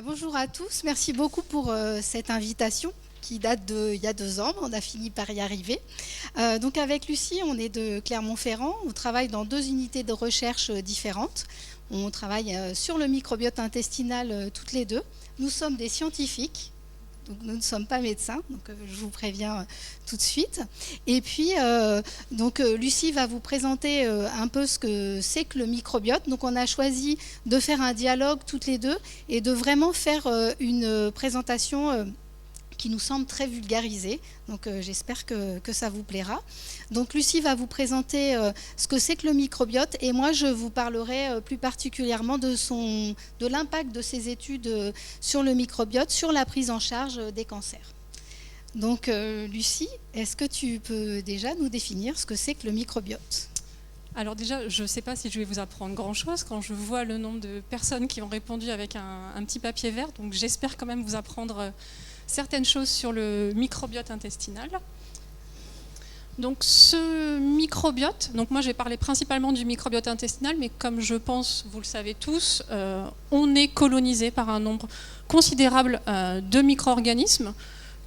Bonjour à tous, merci beaucoup pour cette invitation qui date d'il y a 2 ans, mais on a fini par y arriver. Donc avec Lucie, on est de Clermont-Ferrand, on travaille dans 2 unités de recherche différentes. On travaille sur le microbiote intestinal toutes les deux. Nous sommes des scientifiques. Donc nous ne sommes pas médecins, donc je vous préviens tout de suite. Et puis, Lucie va vous présenter un peu ce que c'est que le microbiote. Donc on a choisi de faire un dialogue toutes les deux et de vraiment faire une présentation qui nous semble très vulgarisée. Donc j'espère que ça vous plaira. Donc Lucie va vous présenter ce que c'est que le microbiote et moi je vous parlerai plus particulièrement de l'impact de ces études sur le microbiote, sur la prise en charge des cancers. Donc Lucie, est-ce que tu peux déjà nous définir ce que c'est que le microbiote ? Alors déjà, je ne sais pas si je vais vous apprendre grand-chose quand je vois le nombre de personnes qui ont répondu avec un petit papier vert, donc j'espère quand même vous apprendre certaines choses sur le microbiote intestinal. Donc ce microbiote, donc moi je vais parler principalement du microbiote intestinal, mais comme je pense, vous le savez tous, on est colonisé par un nombre considérable de micro-organismes,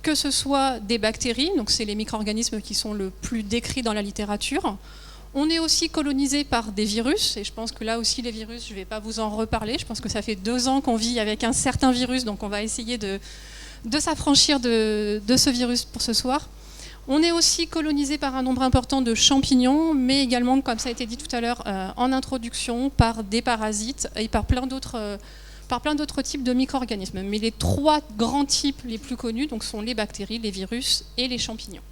que ce soit des bactéries, donc c'est les micro-organismes qui sont le plus décrits dans la littérature. On est aussi colonisé par des virus, et je pense que là aussi les virus, je ne vais pas vous en reparler, je pense que ça fait 2 ans qu'on vit avec un certain virus, donc on va essayer de s'affranchir de ce virus pour ce soir. On est aussi colonisé par un nombre important de champignons, mais également, comme ça a été dit tout à l'heure en introduction, par des parasites et par plein d'autres types de micro-organismes. Mais les 3 grands types les plus connus donc, sont les bactéries, les virus et les champignons.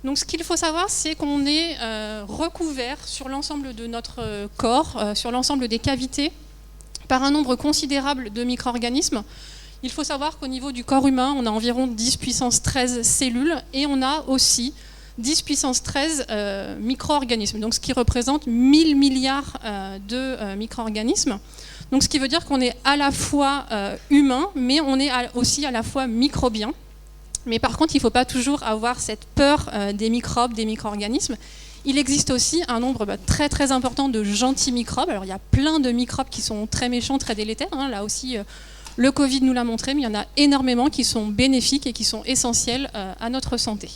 Donc ce qu'il faut savoir, c'est qu'on est recouvert sur l'ensemble de notre corps, sur l'ensemble des cavités, par un nombre considérable de micro-organismes. Il faut savoir qu'au niveau du corps humain, on a environ 10 puissance 13 cellules et on a aussi 10 puissance 13 micro-organismes, donc ce qui représente 1000 milliards de micro-organismes. Donc ce qui veut dire qu'on est à la fois humain, mais on est aussi à la fois microbien. Mais par contre, il ne faut pas toujours avoir cette peur des microbes, des micro-organismes. Il existe aussi un nombre très très important de gentils microbes. Alors il y a plein de microbes qui sont très méchants, très délétères. Là aussi, le Covid nous l'a montré, mais il y en a énormément qui sont bénéfiques et qui sont essentiels à notre santé.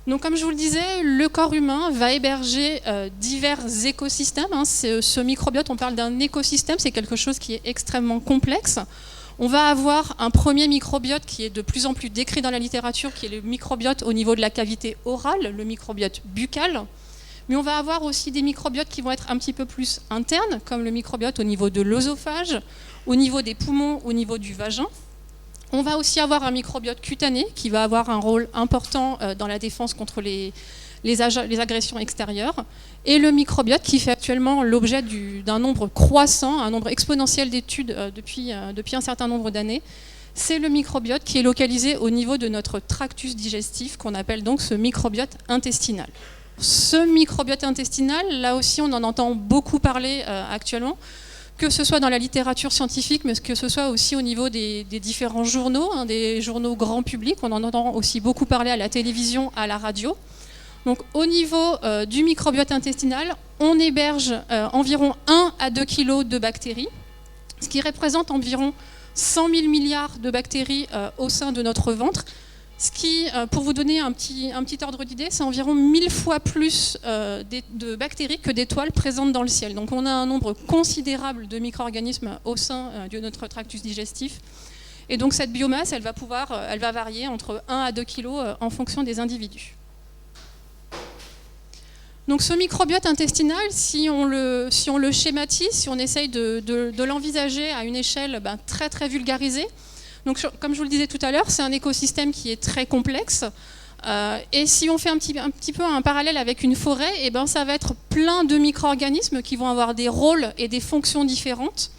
Donc, comme je vous le disais, le corps humain va héberger divers écosystèmes. Ce microbiote, on parle d'un écosystème, c'est quelque chose qui est extrêmement complexe. On va avoir un premier microbiote qui est de plus en plus décrit dans la littérature, qui est le microbiote au niveau de la cavité orale, le microbiote buccal. Mais on va avoir aussi des microbiotes qui vont être un petit peu plus internes, comme le microbiote au niveau de l'œsophage, au niveau des poumons, au niveau du vagin. On va aussi avoir un microbiote cutané qui va avoir un rôle important dans la défense contre les agressions extérieures. Et le microbiote qui fait actuellement l'objet d'un nombre croissant, un nombre exponentiel d'études depuis un certain nombre d'années. C'est le microbiote qui est localisé au niveau de notre tractus digestif, qu'on appelle donc ce microbiote intestinal. Ce microbiote intestinal, là aussi on en entend beaucoup parler actuellement, que ce soit dans la littérature scientifique, mais que ce soit aussi au niveau des différents journaux, des journaux grand public. On en entend aussi beaucoup parler à la télévision, à la radio. Donc au niveau du microbiote intestinal, on héberge environ 1 à 2 kg de bactéries, ce qui représente environ 100 000 milliards de bactéries au sein de notre ventre. Ce qui, pour vous donner un petit ordre d'idée, c'est environ 1000 fois plus de bactéries que d'étoiles présentes dans le ciel. Donc on a un nombre considérable de micro-organismes au sein de notre tractus digestif. Et donc cette biomasse, elle va varier entre 1 à 2 kg en fonction des individus. Donc ce microbiote intestinal, si on le schématise, si on essaye de l'envisager à une échelle très très vulgarisée, donc, comme je vous le disais tout à l'heure, c'est un écosystème qui est très complexe. Et si on fait un petit peu un parallèle avec une forêt, ça va être plein de micro-organismes qui vont avoir des rôles et des fonctions différentes.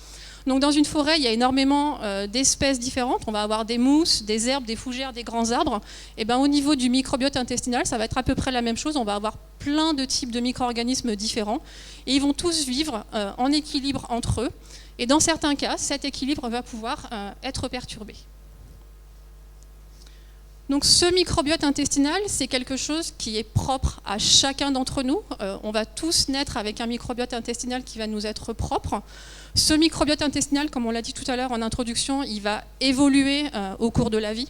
Donc, dans une forêt, il y a énormément d'espèces différentes. On va avoir des mousses, des herbes, des fougères, des grands arbres. Et au niveau du microbiote intestinal, ça va être à peu près la même chose. On va avoir plein de types de micro-organismes différents. Et ils vont tous vivre en équilibre entre eux. Et dans certains cas, cet équilibre va pouvoir être perturbé. Donc ce microbiote intestinal, c'est quelque chose qui est propre à chacun d'entre nous. On va tous naître avec un microbiote intestinal qui va nous être propre. Ce microbiote intestinal, comme on l'a dit tout à l'heure en introduction, il va évoluer au cours de la vie.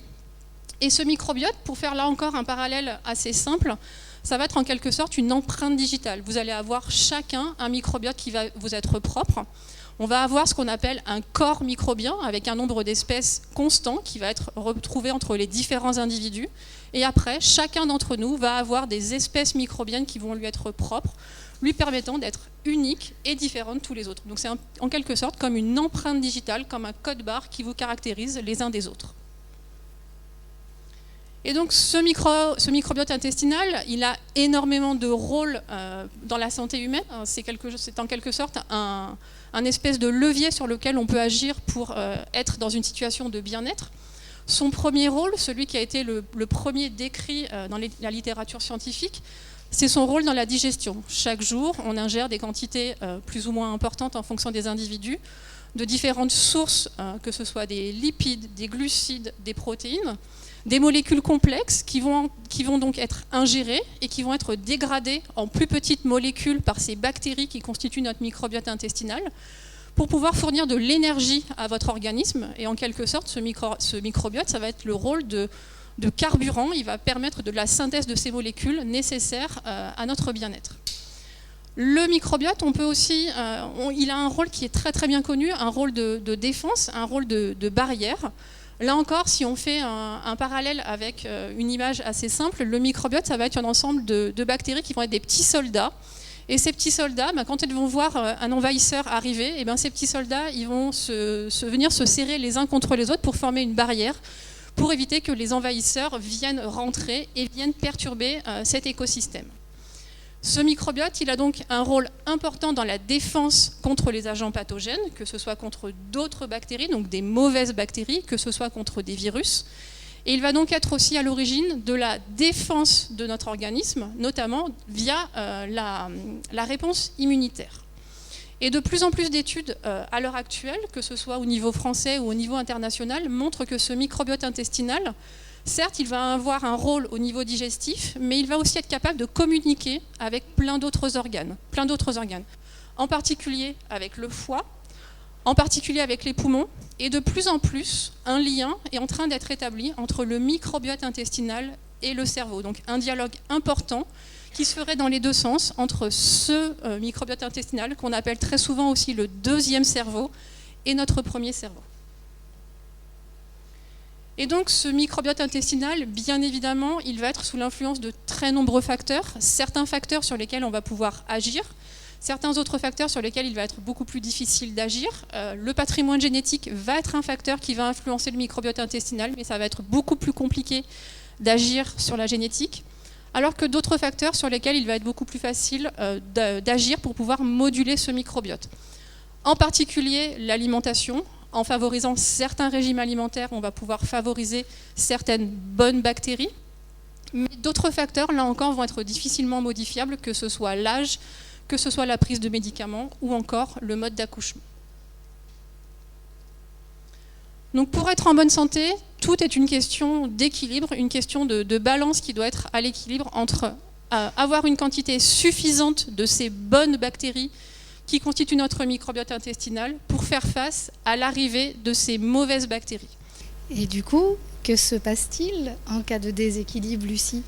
Et ce microbiote, pour faire là encore un parallèle assez simple, ça va être en quelque sorte une empreinte digitale. Vous allez avoir chacun un microbiote qui va vous être propre. On va avoir ce qu'on appelle un corps microbien avec un nombre d'espèces constant qui va être retrouvé entre les différents individus. Et après, chacun d'entre nous va avoir des espèces microbiennes qui vont lui être propres, lui permettant d'être unique et différent de tous les autres. Donc c'est en quelque sorte comme une empreinte digitale, comme un code barre qui vous caractérise les uns des autres. Et donc ce microbiote intestinal, il a énormément de rôles dans la santé humaine. C'est en quelque sorte un espèce de levier sur lequel on peut agir pour être dans une situation de bien-être. Son premier rôle, celui qui a été le premier décrit dans la littérature scientifique, c'est son rôle dans la digestion. Chaque jour, on ingère des quantités plus ou moins importantes en fonction des individus, de différentes sources, que ce soit des lipides, des glucides, des protéines, des molécules complexes qui vont donc être ingérées et qui vont être dégradées en plus petites molécules par ces bactéries qui constituent notre microbiote intestinal pour pouvoir fournir de l'énergie à votre organisme. Et en quelque sorte, ce microbiote, ça va être le rôle de carburant. Il va permettre de la synthèse de ces molécules nécessaires à notre bien-être. Le microbiote, on peut aussi, il a un rôle qui est très très bien connu, un rôle de défense, un rôle de barrière. Là encore, si on fait un parallèle avec une image assez simple, le microbiote, ça va être un ensemble de bactéries qui vont être des petits soldats. Et ces petits soldats, quand ils vont voir un envahisseur arriver, et ces petits soldats, ils vont venir se serrer les uns contre les autres pour former une barrière, pour éviter que les envahisseurs viennent rentrer et viennent perturber cet écosystème. Ce microbiote, il a donc un rôle important dans la défense contre les agents pathogènes, que ce soit contre d'autres bactéries, donc des mauvaises bactéries, que ce soit contre des virus. Et il va donc être aussi à l'origine de la défense de notre organisme, notamment via la réponse immunitaire. Et de plus en plus d'études à l'heure actuelle, que ce soit au niveau français ou au niveau international, montrent que ce microbiote intestinal, certes, il va avoir un rôle au niveau digestif, mais il va aussi être capable de communiquer avec plein d'autres organes, en particulier avec le foie, en particulier avec les poumons, et de plus en plus, un lien est en train d'être établi entre le microbiote intestinal et le cerveau. Donc un dialogue important qui se ferait dans les deux sens entre ce microbiote intestinal, qu'on appelle très souvent aussi le deuxième cerveau, et notre premier cerveau. Et donc ce microbiote intestinal, bien évidemment, il va être sous l'influence de très nombreux facteurs, certains facteurs sur lesquels on va pouvoir agir, certains autres facteurs sur lesquels il va être beaucoup plus difficile d'agir. Le patrimoine génétique va être un facteur qui va influencer le microbiote intestinal, mais ça va être beaucoup plus compliqué d'agir sur la génétique, alors que d'autres facteurs sur lesquels il va être beaucoup plus facile d'agir pour pouvoir moduler ce microbiote. En particulier l'alimentation. En favorisant certains régimes alimentaires, on va pouvoir favoriser certaines bonnes bactéries. Mais d'autres facteurs, là encore, vont être difficilement modifiables, que ce soit l'âge, que ce soit la prise de médicaments ou encore le mode d'accouchement. Donc pour être en bonne santé, tout est une question d'équilibre, une question de balance qui doit être à l'équilibre entre avoir une quantité suffisante de ces bonnes bactéries qui constituent notre microbiote intestinal pour faire face à l'arrivée de ces mauvaises bactéries. Et du coup, que se passe-t-il en cas de déséquilibre, Lucie ?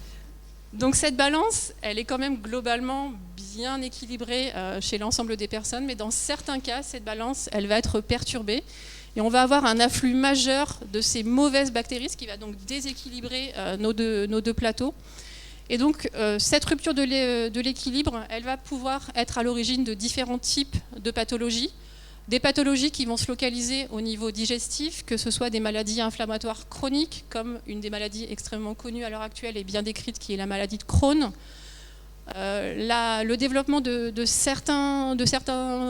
Donc cette balance, elle est quand même globalement bien équilibrée chez l'ensemble des personnes, mais dans certains cas, cette balance, elle va être perturbée et on va avoir un afflux majeur de ces mauvaises bactéries, ce qui va donc déséquilibrer nos deux plateaux. Et donc cette rupture de l'équilibre, elle va pouvoir être à l'origine de différents types de pathologies. Des pathologies qui vont se localiser au niveau digestif, que ce soit des maladies inflammatoires chroniques, comme une des maladies extrêmement connues à l'heure actuelle et bien décrite, qui est la maladie de Crohn. Le développement de certains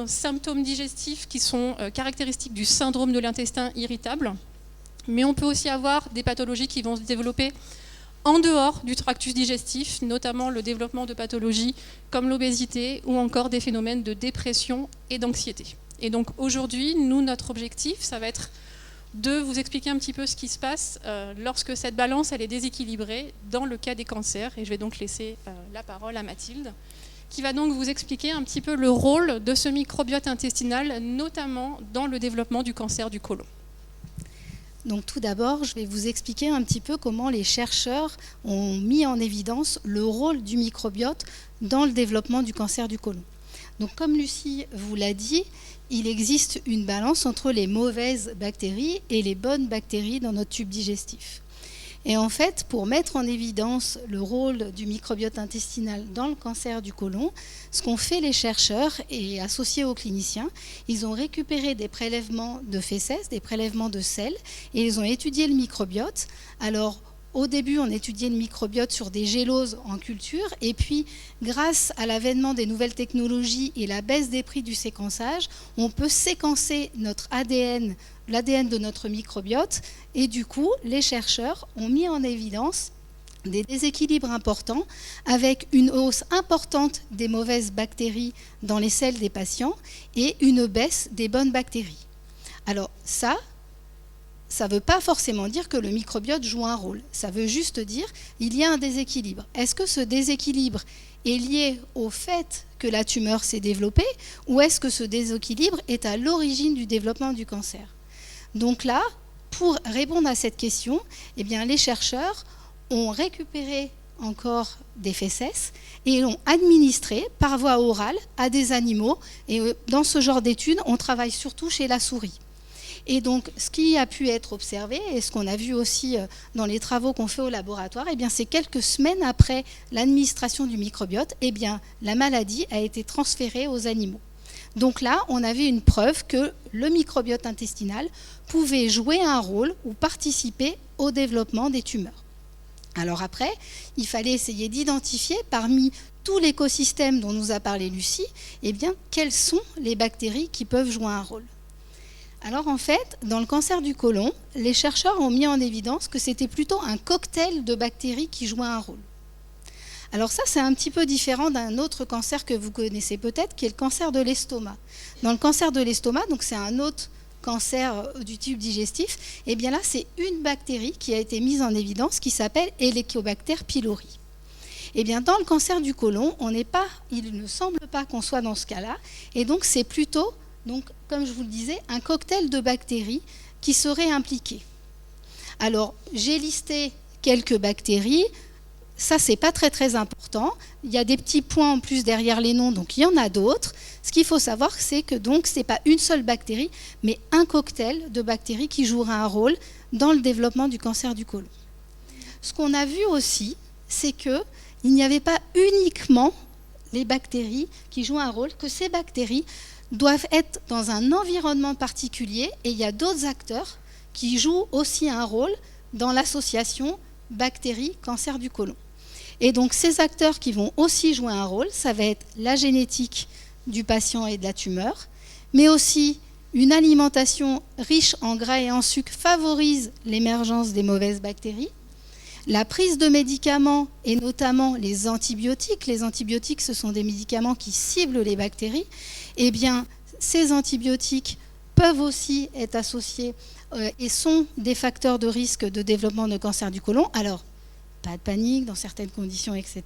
symptômes digestifs qui sont caractéristiques du syndrome de l'intestin irritable. Mais on peut aussi avoir des pathologies qui vont se développer en dehors du tractus digestif, notamment le développement de pathologies comme l'obésité ou encore des phénomènes de dépression et d'anxiété. Et donc aujourd'hui, nous, notre objectif, ça va être de vous expliquer un petit peu ce qui se passe lorsque cette balance elle est déséquilibrée dans le cas des cancers. Et je vais donc laisser la parole à Mathilde, qui va donc vous expliquer un petit peu le rôle de ce microbiote intestinal, notamment dans le développement du cancer du côlon. Donc tout d'abord, je vais vous expliquer un petit peu comment les chercheurs ont mis en évidence le rôle du microbiote dans le développement du cancer du côlon. Donc comme Lucie vous l'a dit, il existe une balance entre les mauvaises bactéries et les bonnes bactéries dans notre tube digestif. Et en fait, pour mettre en évidence le rôle du microbiote intestinal dans le cancer du côlon, ce qu'ont fait les chercheurs et associés aux cliniciens, ils ont récupéré des prélèvements de fesses, des prélèvements de selles, et ils ont étudié le microbiote. Alors, au début, on étudiait le microbiote sur des géloses en culture, et puis, grâce à l'avènement des nouvelles technologies et la baisse des prix du séquençage, on peut séquencer notre ADN, l'ADN de notre microbiote, et du coup, les chercheurs ont mis en évidence des déséquilibres importants avec une hausse importante des mauvaises bactéries dans les selles des patients et une baisse des bonnes bactéries. Alors ça ne veut pas forcément dire que le microbiote joue un rôle. Ça veut juste dire qu'il y a un déséquilibre. Est-ce que ce déséquilibre est lié au fait que la tumeur s'est développée ou est-ce que ce déséquilibre est à l'origine du développement du cancer? Donc là, pour répondre à cette question, eh bien, les chercheurs ont récupéré encore des fesses et l'ont administré par voie orale à des animaux. Et dans ce genre d'études, on travaille surtout chez la souris. Et donc, ce qui a pu être observé, et ce qu'on a vu aussi dans les travaux qu'on fait au laboratoire, eh bien, c'est quelques semaines après l'administration du microbiote, eh bien, la maladie a été transférée aux animaux. Donc là, on avait une preuve que le microbiote intestinal pouvait jouer un rôle ou participer au développement des tumeurs. Alors après, il fallait essayer d'identifier parmi tout l'écosystème dont nous a parlé Lucie, eh bien, quelles sont les bactéries qui peuvent jouer un rôle. Alors en fait, dans le cancer du côlon, les chercheurs ont mis en évidence que c'était plutôt un cocktail de bactéries qui jouait un rôle. Alors ça, c'est un petit peu différent d'un autre cancer que vous connaissez peut-être, qui est le cancer de l'estomac. Dans le cancer de l'estomac, donc c'est un autre cancer du tube digestif, et bien là, c'est une bactérie qui a été mise en évidence qui s'appelle Helicobacter pylori. Et bien dans le cancer du côlon, il ne semble pas qu'on soit dans ce cas-là, et donc c'est plutôt, donc, comme je vous le disais, un cocktail de bactéries qui seraient impliquées. Alors, j'ai listé quelques bactéries. Ça, c'est pas très très important. Il y a des petits points en plus derrière les noms, donc il y en a d'autres. Ce qu'il faut savoir, c'est que donc c'est pas une seule bactérie, mais un cocktail de bactéries qui jouera un rôle dans le développement du cancer du côlon. Ce qu'on a vu aussi, c'est que il n'y avait pas uniquement les bactéries qui jouent un rôle, que ces bactéries doivent être dans un environnement particulier et il y a d'autres acteurs qui jouent aussi un rôle dans l'association bactéries-cancer du côlon. Et donc ces acteurs qui vont aussi jouer un rôle, ça va être la génétique du patient et de la tumeur, mais aussi une alimentation riche en gras et en sucre favorise l'émergence des mauvaises bactéries. La prise de médicaments et notamment les antibiotiques, ce sont des médicaments qui ciblent les bactéries, eh bien ces antibiotiques peuvent aussi être associés et sont des facteurs de risque de développement de cancer du côlon. Alors, pas de panique dans certaines conditions, etc.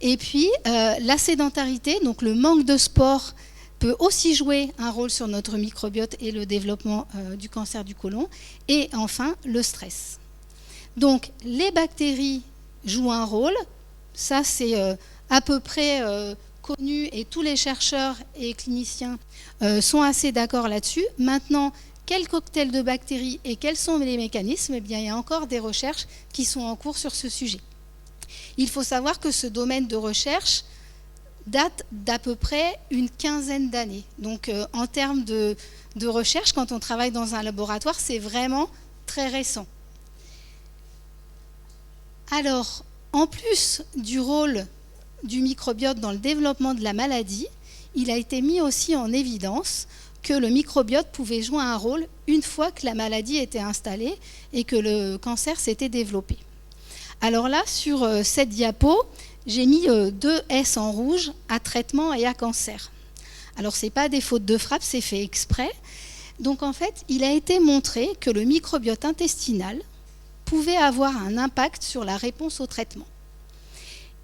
Et puis, la sédentarité, donc le manque de sport, peut aussi jouer un rôle sur notre microbiote et le développement du cancer du côlon. Et enfin, le stress. Donc, les bactéries jouent un rôle. Ça, c'est à peu près connu et tous les chercheurs et cliniciens sont assez d'accord là-dessus. Maintenant, quel cocktail de bactéries et quels sont les mécanismes? Eh bien, il y a encore des recherches qui sont en cours sur ce sujet. Il faut savoir que ce domaine de recherche date d'à peu près une quinzaine d'années. Donc, en termes de recherche, quand on travaille dans un laboratoire, c'est vraiment très récent. Alors, en plus du rôle du microbiote dans le développement de la maladie, il a été mis aussi en évidence que le microbiote pouvait jouer un rôle une fois que la maladie était installée et que le cancer s'était développé. Alors là, sur cette diapo, j'ai mis 2 S en rouge, à traitement et à cancer. Alors, ce n'est pas des fautes de frappe, c'est fait exprès. Donc en fait, il a été montré que le microbiote intestinal pouvait avoir un impact sur la réponse au traitement.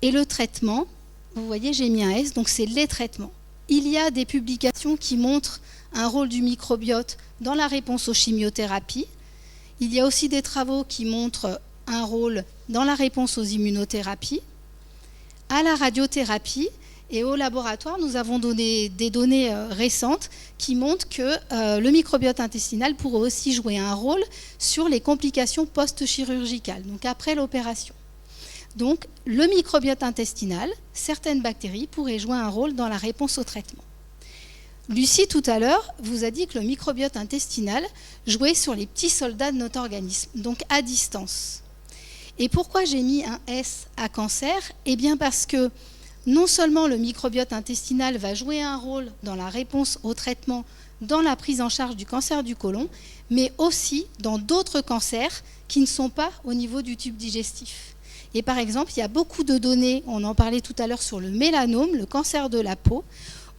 Et le traitement, vous voyez, j'ai mis un S, donc c'est les traitements. Il y a des publications qui montrent un rôle du microbiote dans la réponse aux chimiothérapies. Il y a aussi des travaux qui montrent un rôle dans la réponse aux immunothérapies, à la radiothérapie, et au laboratoire, nous avons donné des données récentes qui montrent que le microbiote intestinal pourrait aussi jouer un rôle sur les complications post-chirurgicales, donc après l'opération. Donc, le microbiote intestinal, certaines bactéries pourraient jouer un rôle dans la réponse au traitement. Lucie, tout à l'heure, vous a dit que le microbiote intestinal jouait sur les petits soldats de notre organisme, donc à distance. Et pourquoi j'ai mis un S à cancer? Eh bien parce que non seulement le microbiote intestinal va jouer un rôle dans la réponse au traitement, dans la prise en charge du cancer du côlon, mais aussi dans d'autres cancers qui ne sont pas au niveau du tube digestif. Et par exemple, il y a beaucoup de données, on en parlait tout à l'heure sur le mélanome, le cancer de la peau,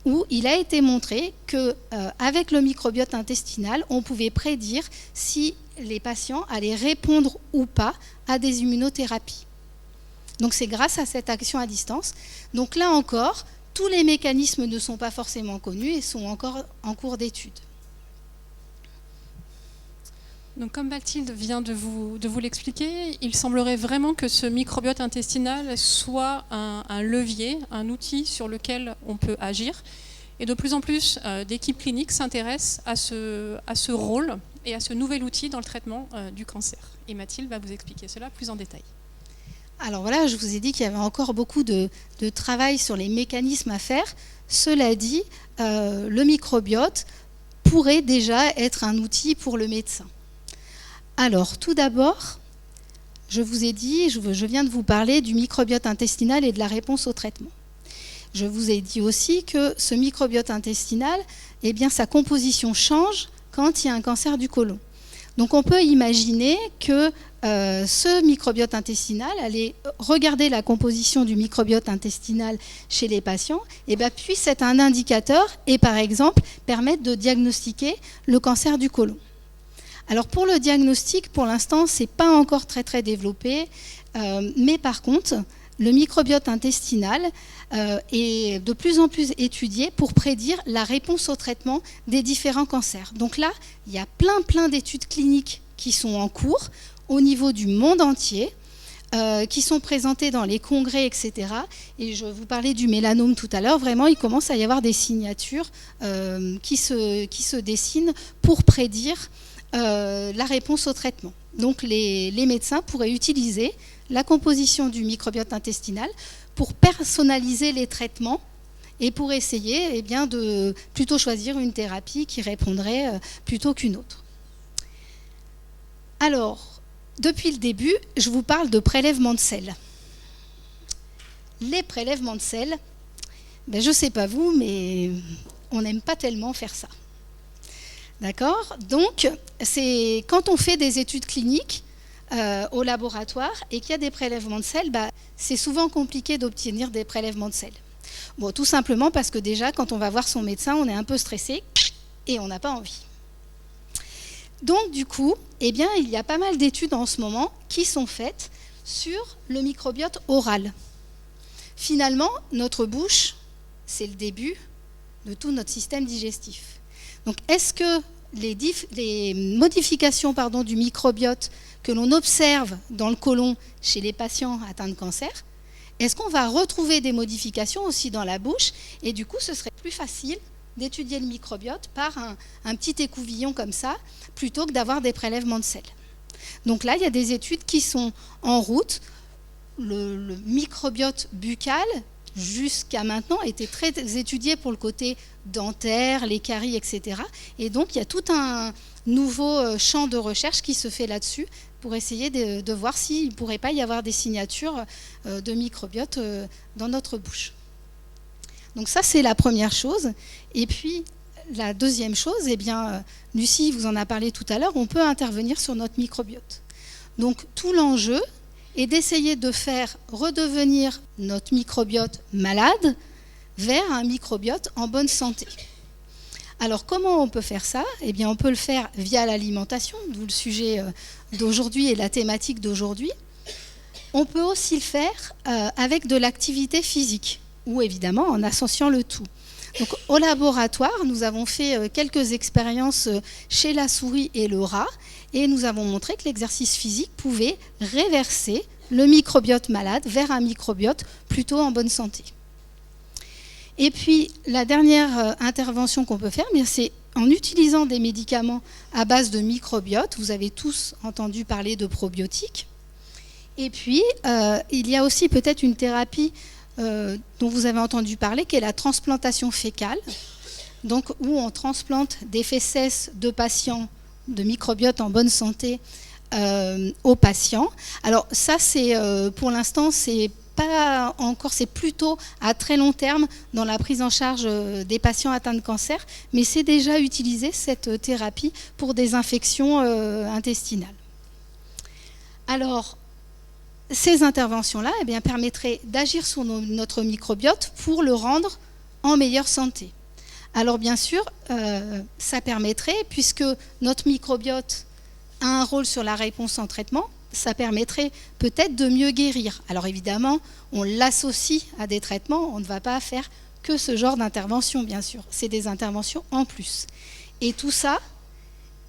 où il a été montré qu'avec le microbiote intestinal, on pouvait prédire si les patients allaient répondre ou pas à des immunothérapies. Donc c'est grâce à cette action à distance. Donc là encore, tous les mécanismes ne sont pas forcément connus et sont encore en cours d'étude. Donc comme Mathilde vient de vous l'expliquer, il semblerait vraiment que ce microbiote intestinal soit un levier, un outil sur lequel on peut agir. Et de plus en plus d'équipes cliniques s'intéressent à ce rôle et à ce nouvel outil dans le traitement du cancer. Et Mathilde va vous expliquer cela plus en détail. Alors voilà, je vous ai dit qu'il y avait encore beaucoup de travail sur les mécanismes à faire. Cela dit, le microbiote pourrait déjà être un outil pour le médecin. Alors, tout d'abord, je vous ai dit, je viens de vous parler du microbiote intestinal et de la réponse au traitement. Je vous ai dit aussi que ce microbiote intestinal, eh bien, sa composition change quand il y a un cancer du côlon. Donc, on peut imaginer que ce microbiote intestinal, aller regarder la composition du microbiote intestinal chez les patients, eh bien, puisse être un indicateur et, par exemple, permettre de diagnostiquer le cancer du côlon. Alors pour le diagnostic, pour l'instant, ce n'est pas encore très très développé, mais par contre, le microbiote intestinal est de plus en plus étudié pour prédire la réponse au traitement des différents cancers. Donc là, il y a plein d'études cliniques qui sont en cours au niveau du monde entier, qui sont présentées dans les congrès, etc. Et je vous parlais du mélanome tout à l'heure, vraiment, il commence à y avoir des signatures qui se dessinent pour prédire la réponse au traitement. Donc les médecins pourraient utiliser la composition du microbiote intestinal pour personnaliser les traitements et pour essayer eh bien, de plutôt choisir une thérapie qui répondrait plutôt qu'une autre. Alors, depuis le début, je vous parle de prélèvement de sel. Les prélèvements de sel, je ne sais pas vous, mais on n'aime pas tellement faire ça. D'accord? Donc, c'est quand on fait des études cliniques au laboratoire et qu'il y a des prélèvements de sel, c'est souvent compliqué d'obtenir des prélèvements de sel. Bon, tout simplement parce que déjà, quand on va voir son médecin, on est un peu stressé et on n'a pas envie. Donc, du coup, eh bien, il y a pas mal d'études en ce moment qui sont faites sur le microbiote oral. Finalement, notre bouche, c'est le début de tout notre système digestif. Donc, est-ce que les modifications du microbiote que l'on observe dans le côlon chez les patients atteints de cancer, est-ce qu'on va retrouver des modifications aussi dans la bouche? Et du coup, ce serait plus facile d'étudier le microbiote par un petit écouvillon comme ça, plutôt que d'avoir des prélèvements de sel. Donc là, il y a des études qui sont en route. Le microbiote buccal, jusqu'à maintenant, était très étudié pour le côté dentaire, les caries, etc. Et donc, il y a tout un nouveau champ de recherche qui se fait là-dessus pour essayer de voir s'il ne pourrait pas y avoir des signatures de microbiote dans notre bouche. Donc ça, c'est la première chose. Et puis, la deuxième chose, eh bien, Lucie vous en a parlé tout à l'heure, on peut intervenir sur notre microbiote. Donc, tout l'enjeu est d'essayer de faire redevenir notre microbiote malade vers un microbiote en bonne santé. Alors, comment on peut faire ça? Eh bien, on peut le faire via l'alimentation, d'où le sujet d'aujourd'hui et la thématique d'aujourd'hui. On peut aussi le faire avec de l'activité physique, ou évidemment en associant le tout. Donc, au laboratoire, nous avons fait quelques expériences chez la souris et le rat, et nous avons montré que l'exercice physique pouvait réverser le microbiote malade vers un microbiote plutôt en bonne santé. Et puis, la dernière intervention qu'on peut faire, c'est en utilisant des médicaments à base de microbiote. Vous avez tous entendu parler de probiotiques. Et puis, il y a aussi peut-être une thérapie dont vous avez entendu parler, qui est la transplantation fécale, donc où on transplante des fesses de patients de microbiote en bonne santé aux patients. Alors ça, c'est pour l'instant, c'est pas encore, c'est plutôt à très long terme dans la prise en charge des patients atteints de cancer, mais c'est déjà utilisé cette thérapie pour des infections intestinales. Alors, ces interventions-là permettraient d'agir sur notre microbiote pour le rendre en meilleure santé. Alors bien sûr, ça permettrait, puisque notre microbiote a un rôle sur la réponse en traitement, ça permettrait peut-être de mieux guérir. Alors évidemment, on l'associe à des traitements, on ne va pas faire que ce genre d'intervention, bien sûr. C'est des interventions en plus. Et tout ça,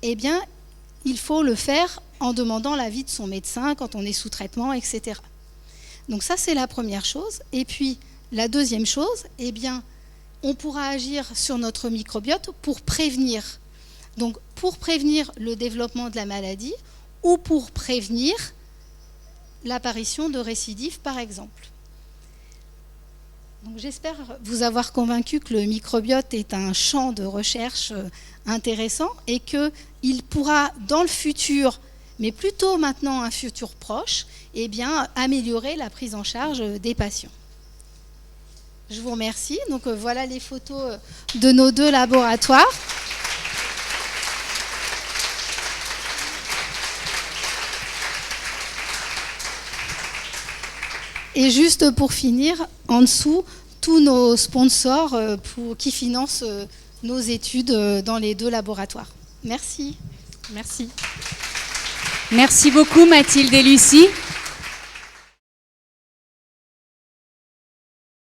il faut le faire en demandant l'avis de son médecin quand on est sous traitement, etc. Donc ça, c'est la première chose. Et puis, la deuxième chose, on pourra agir sur notre microbiote pour prévenir. Donc, pour prévenir le développement de la maladie ou pour prévenir l'apparition de récidives, par exemple. Donc, j'espère vous avoir convaincu que le microbiote est un champ de recherche intéressant et qu'il pourra, dans le futur, mais plutôt maintenant un futur proche, améliorer la prise en charge des patients. Je vous remercie. Donc voilà les photos de nos deux laboratoires. Et juste pour finir, en dessous, tous nos sponsors qui financent nos études dans les deux laboratoires. Merci. Merci. Merci beaucoup Mathilde et Lucie.